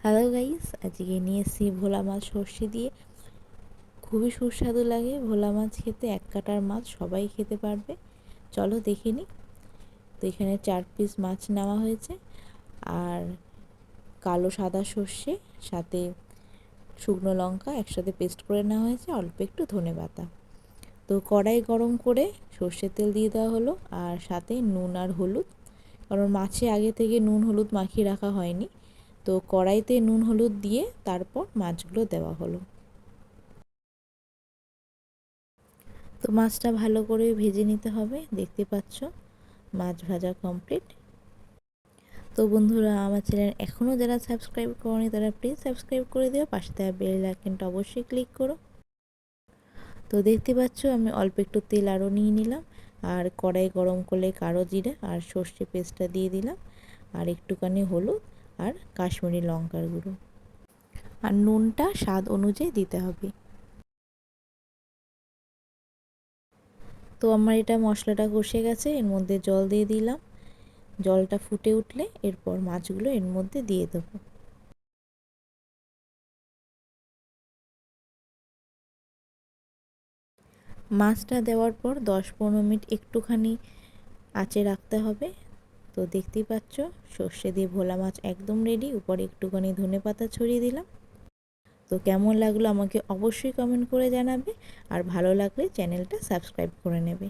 Hello guys, আজকে নিয়ে এসেছি ভোলা মাছ সর্ষে দিয়ে। খুবই সুস্বাদু লাগে ভোলা মাছ খেতে। এক কাটার মাছ সবাই খেতে পারবে। চলো দেখে নিই। তো এখানে 4 পিস মাছ নেওয়া হয়েছে, আর কালো সাদা সর্ষে, সাথে শুকনো লঙ্কা একসাথে পেস্ট করে নেওয়া হয়েছে, অল্প একটু ধনেপাতা। তো কড়াই গরম করে সর্ষের তেল দিয়ে দেওয়া হলো, আর সাথে নুন আর হলুদ, কারণ মাছে আগে থেকে নুন হলুদ মাখিয়ে রাখা হয়নি। তো কড়াইতে নুন হলুদ দিয়ে তারপর মাছগুলো দেওয়া হলো। তো মাছটা ভালো করে ভেজে নিতে হবে। দেখতে পাচ্ছ মাছ ভাজা কমপ্লিট। তো বন্ধুরা, আমার চ্যানেল এখনও যারা সাবস্ক্রাইব করনি তারা প্লিজ সাবস্ক্রাইব করে দিও, পাশে থাকা বেল আইকনটা অবশ্যই ক্লিক করো। তো দেখতে পাচ্ছ আমি অল্প একটু তেল আরও নিয়ে নিলাম, আর কড়াই গরম করলে কালো জিরে আর সর্ষে পেস্টটা দিয়ে দিলাম, আর একটুখানি হলুদ আর কাশ্মীরি লঙ্কার গুঁড়ো, আর নুনটা স্বাদ অনুযায়ী দিতে হবে। তো আমার এটা মশলাটা কষে গেছে, এর মধ্যে জল দিয়ে দিলাম। জলটা ফুটে উঠলে এরপর মাছগুলো এর মধ্যে দিয়ে দেবো। মাছটা দেওয়ার পর 10-15 মিনিট একটুখানি আঁচে রাখতে হবে। তো দেখতেই পাচ্ছ সর্ষে দিয়ে ভোলা মাছ একদম রেডি। উপরে একটুখানি ধনেপাতা ছড়িয়ে দিলাম। তো কেমন লাগলো আমাকে অবশ্যই কমেন্ট করে জানাবে, আর ভালো লাগলে চ্যানেলটা সাবস্ক্রাইব করে নেবে।